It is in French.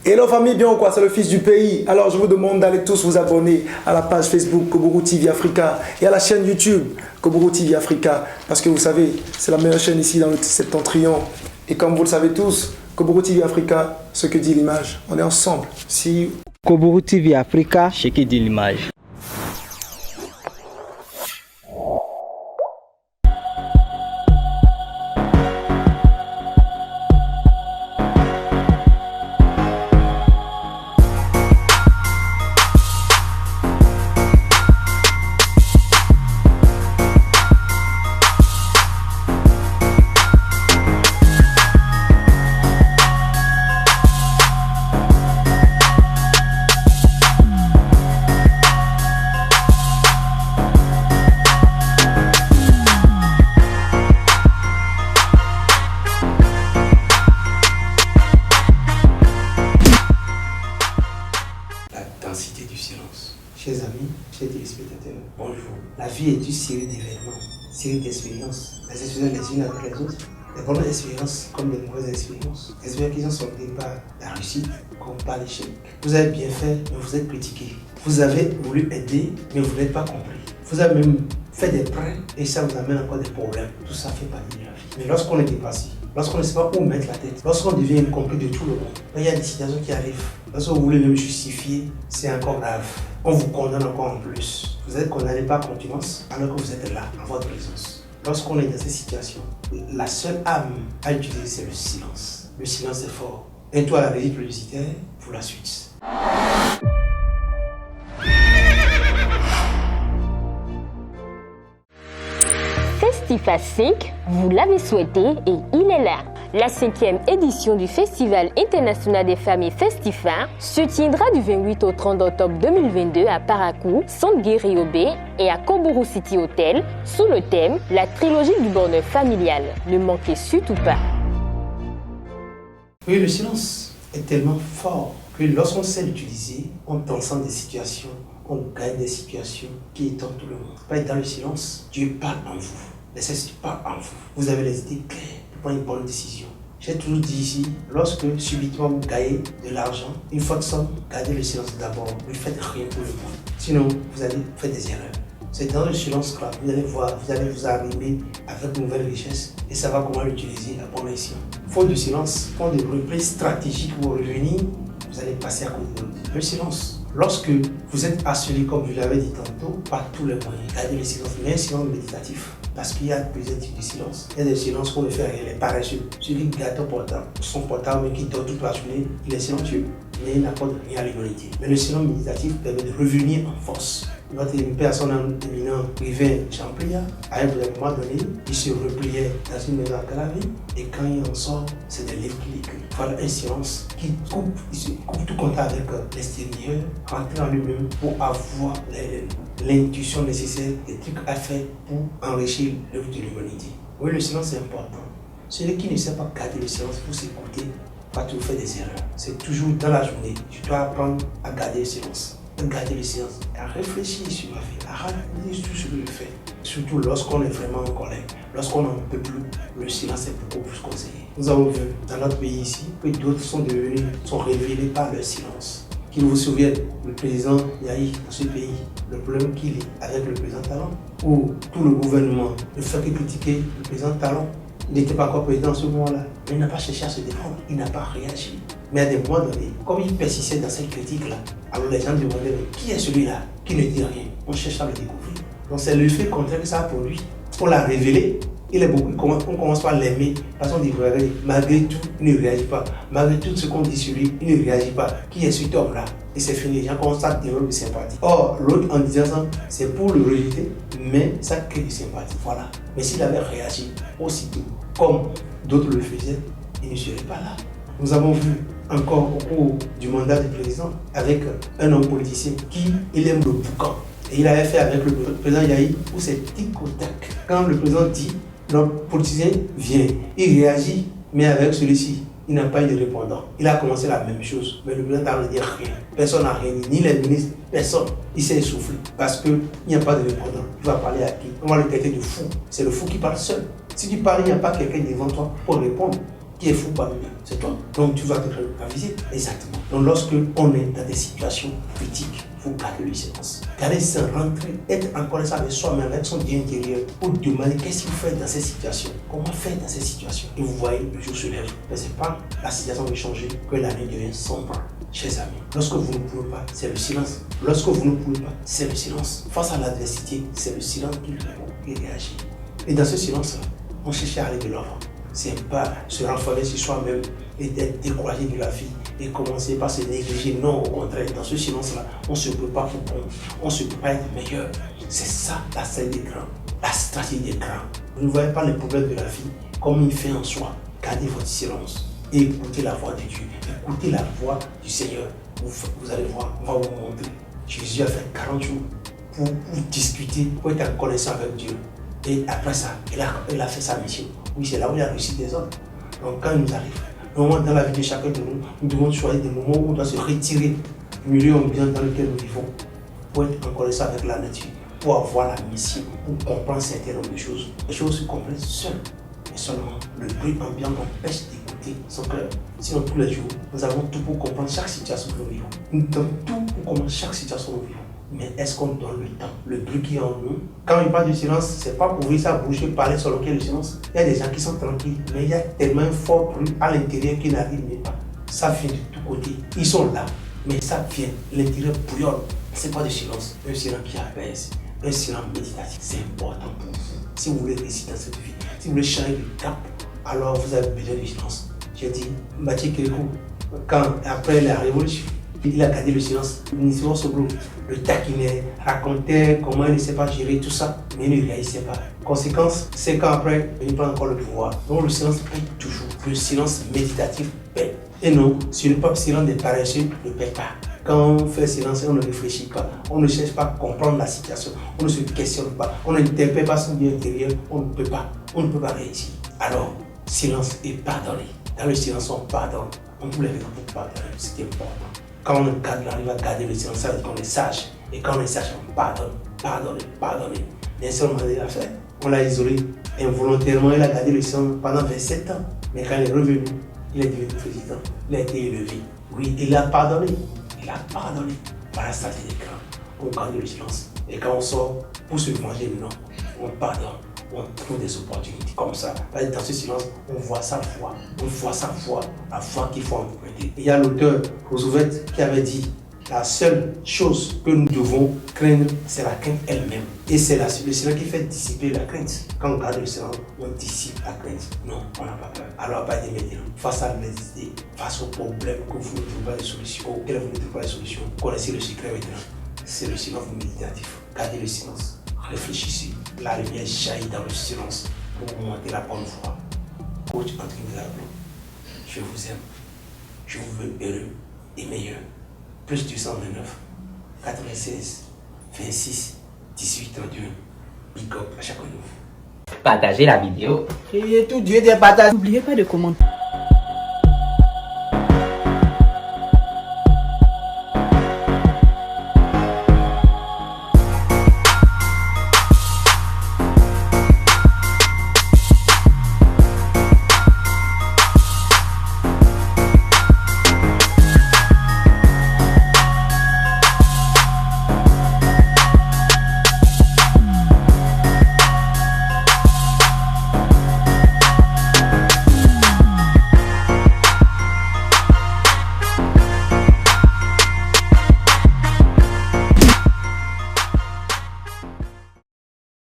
Hello famille, bien ou quoi? C'est le fils du pays. Alors je vous demande d'aller tous vous abonner à la page Facebook Koburu TV Africa et à la chaîne YouTube Koburu TV Africa. Parce que vous savez, c'est la meilleure chaîne ici dans le septentrion. Et comme vous le savez tous, Koburu TV Africa, ce que dit l'image. On est ensemble. See you. Koburu TV Africa, ce qui dit l'image. Chers amis, chers téléspectateurs, bonjour. La vie est une série d'événements, série d'expériences. Les expériences les unes avec les autres. Les bonnes expériences comme les mauvaises expériences. Les expériences qui sont soldées par la réussite comme par l'échec. Vous avez bien fait, mais vous êtes critiqué. Vous avez voulu aider, mais vous n'êtes pas compris. Vous avez même fait des prêts et ça vous amène encore des problèmes. Tout ça fait partie de la vie. Mais lorsqu'on est dépassé, lorsqu'on ne sait pas où mettre la tête, lorsqu'on devient incompris de tout le monde, il y a des situations qui arrivent. Lorsque vous voulez même justifier, c'est encore grave. On vous condamne encore en plus. Vous êtes condamné par contumace alors que vous êtes là, en votre présence. Lorsqu'on est dans cette situation, la seule âme à utiliser, c'est le silence. Le silence est fort. Et toi, la régie publicitaire pour la suite. Festival 5, vous l'avez souhaité et il est là. La 5e édition du Festival international des familles Festifa se tiendra du 28 au 30 octobre 2022 à Parakou, Sandguiri Bay et à Koburu City Hotel sous le thème « La trilogie du bonheur familial ». Ne manquez surtout pas. Oui, le silence est tellement fort que lorsqu'on sait l'utiliser, on transcende des situations, on gagne des situations qui étonnent tout le monde. Pas être dans le silence, Dieu parle en vous. Laissez-le parler en vous. Vous avez les idées claires pour prendre une bonne décision. J'ai toujours dit ici, lorsque subitement vous gagnez de l'argent, une fois que ça, gardez le silence d'abord. Ne faites rien pour le monde. Sinon, vous allez faire des erreurs. C'est dans le silence que vous allez voir, vous allez vous arriver avec de nouvelles richesses et savoir comment l'utiliser à bon escient. Faute de silence, faute de reprise stratégique pour revenir, vous allez passer à côté de l'autre. Le silence. Lorsque vous êtes assuré, comme je l'avais dit tantôt, par tous les moyens, gardez le silence, mais un silence méditatif. Parce qu'il y a plusieurs types de silence. Il y a des silences qu'on ne fait rien, les paresseux. Celui qui garde son portable, mais qui dort toute la journée, il est silencieux, mais il n'apporte rien à l'humanité. Mais le silence méditatif permet de revenir en force. Notre personne éminent Rivain Champlia, à un moment donné, il se repliait dans une maison à Calavi, et quand il en sort, c'est des livres qu'il écrit. Voilà un silence qui coupe, il se coupe tout contact avec l'extérieur, rentrer en lui-même pour avoir l'intuition nécessaire, des trucs à faire pour enrichir l'œuvre de l'humanité. Oui, le silence est important. Celui qui ne sait pas garder le silence pour s'écouter va toujours faire des erreurs. C'est toujours dans la journée, tu dois apprendre à garder le silence. Garder le silence, à réfléchir sur la vie, à réfléchir sur ce que je fais. Surtout lorsqu'on est vraiment en colère, lorsqu'on n'en peut plus, le silence est beaucoup plus conseillé. Nous avons vu dans notre pays ici que d'autres sont révélés par leur silence. Qu'il vous souvienne, le président Yahi dans ce pays, le problème qu'il est avec le président Talon, ou tout le gouvernement ne fait que critiquer le président Talon. Il n'était pas encore président à ce moment-là, mais il n'a pas cherché à se défendre, il n'a pas réagi. Mais à des moments donnés, comme il persistait dans cette critique-là, alors les gens demandaient qui est celui-là qui ne dit rien. On cherche à le découvrir. Donc c'est le fait contraire que ça a produit. On l'a révélé, on commence par l'aimer, parce qu'on dit malgré tout, il ne réagit pas. Malgré tout ce qu'on dit sur lui, il ne réagit pas. Qui est cet homme-là? Et c'est fini, les gens commencent à développer de sympathie. Or, l'autre en disant ça, c'est pour le rejeter, mais ça crée de sympathie. Voilà. Mais s'il avait réagi aussitôt, comme d'autres le faisaient, il ne serait pas là. Nous avons vu encore au cours du mandat du président avec un homme politicien qui aime le boucan. Et il avait fait avec le président Yahi où c'est tic au tac. Quand le président dit, notre politicien vient, il réagit, mais avec celui-ci, il n'a pas eu de répondant. Il a commencé la même chose, mais le président n'a dit rien. Personne n'a rien dit, ni les ministres, personne. Il s'est essoufflé parce qu'il n'y a pas de répondant. Il va parler à qui? On va le traiter de fou. C'est le fou qui parle seul. Si tu parles, il n'y a pas quelqu'un devant toi pour répondre. Qui est fou parmi nous? C'est toi. Donc tu vas te aviser. Exactement. Donc lorsque on est dans des situations critiques, il faut garder le silence. Garder sans rentrer, être en connaissance avec soi-même, avec son bien intérieur, pour demander qu'est-ce que vous faites dans ces situations, comment faire dans ces situations. Et vous voyez, le jour se lève. Mais ce n'est pas la situation qui change que l'année devient sombre. Chers amis, lorsque vous ne pouvez pas, c'est le silence. Lorsque vous ne pouvez pas, c'est le silence. Face à l'adversité, c'est le silence qui réagit. Et dans ce silence-là, on cherche à aller de l'avant. C'est pas se renfermer sur soi-même et d'être découragé de la vie et commencer par se négliger. Non, au contraire, dans ce silence-là, on se prépare pour bon, on se prépare être meilleur. C'est ça la scène des grands, la stratégie des grands. Vous ne voyez pas les problèmes de la vie comme une fin en soi. Gardez votre silence et écoutez la voix de Dieu, écoutez la voix du Seigneur. Vous allez voir, on va vous montrer. Jésus a fait 40 jours pour discuter, pour être en connaissance avec Dieu. Et après ça, il a fait sa mission. Oui, c'est là où il a réussi des hommes. Donc quand il nous arrive, normalement dans la vie de chacun de nous, nous devons choisir des moments où on doit se retirer du milieu ambiant dans lequel nous vivons pour être en connaissance avec la nature, pour avoir la mission, pour comprendre certaines choses. Les choses se comprennent seules. Et seulement le bruit ambiant empêche d'écouter son cœur. Sinon tous les jours, nous avons tout pour comprendre chaque situation que nous vivons. Nous avons tout pour comprendre chaque situation que nous vivons. Mais est-ce qu'on donne le temps, le bruit qui est en nous? Quand il parle du silence, c'est pas pour ouvrir sa bouche et parler sur lequel le silence. Il y a des gens qui sont tranquilles, mais il y a tellement un fort bruit à l'intérieur qui n'arrive même pas. Ça vient de tous côtés. Ils sont là, mais ça vient. L'intérieur bouillonne. C'est pas du silence. Un silence qui apaise, un silence méditatif. C'est important pour vous. Si vous voulez réussir dans cette vie, si vous voulez changer de cap, alors vous avez besoin du silence. J'ai dit, Mathieu Kérékou, quand après la révolution, il a gardé le silence. Ministre Soglo le taquinait, racontait comment il ne sait pas gérer tout ça, mais il ne réagissait pas. Conséquence, 5 ans après, il prend encore le pouvoir. Donc le silence paye toujours. Le silence méditatif paye. Et non, si le silence des paresseux ne paye pas. Quand on fait silence, on ne réfléchit pas, on ne cherche pas à comprendre la situation, on ne se questionne pas, on n'interpelle pas son bien intérieur, on ne peut pas réussir. Alors, silence et pardonner. Dans le silence, on pardonne. On peut les faire pour pardonner, c'est important. Quand on arrive à garder le silence, ça veut dire qu'on est sage. Et quand on est sage, on pardonne. Nelson Mandela l'a fait. On l'a isolé involontairement, il a gardé le silence pendant 27 ans. Mais quand il est revenu, il est devenu président. Il a été élevé. Oui, il a pardonné. Par la stratégie des grands. On garde le silence. Et quand on sort pour se venger, non, on pardonne. On trouve des opportunités comme ça. Dans ce silence, on voit sa foi. La foi qu'il faut emprunter. Il y a l'auteur Roosevelt qui avait dit la seule chose que nous devons craindre, c'est la crainte elle-même. Et c'est le silence qui fait dissiper la crainte. Quand on garde le silence, on dissipe la crainte. Non, on n'a pas peur. Alors, pas de maintenant. Face à l'adversité, face aux problèmes que vous ne trouvez pas de solution, auxquels vous ne trouvez pas de solution, connaissez le secret maintenant. C'est le silence méditatif. Gardez le silence. Réfléchissez. La lumière jaillit dans le silence pour vous monter la bonne voie. Coach Anthony Galablo, je vous aime. Je vous veux heureux et meilleur. Plus 229 96 26 18 31. Big up à chacun de vous. Partagez la vidéo. Et tout Dieu des partages. N'oubliez pas de commenter.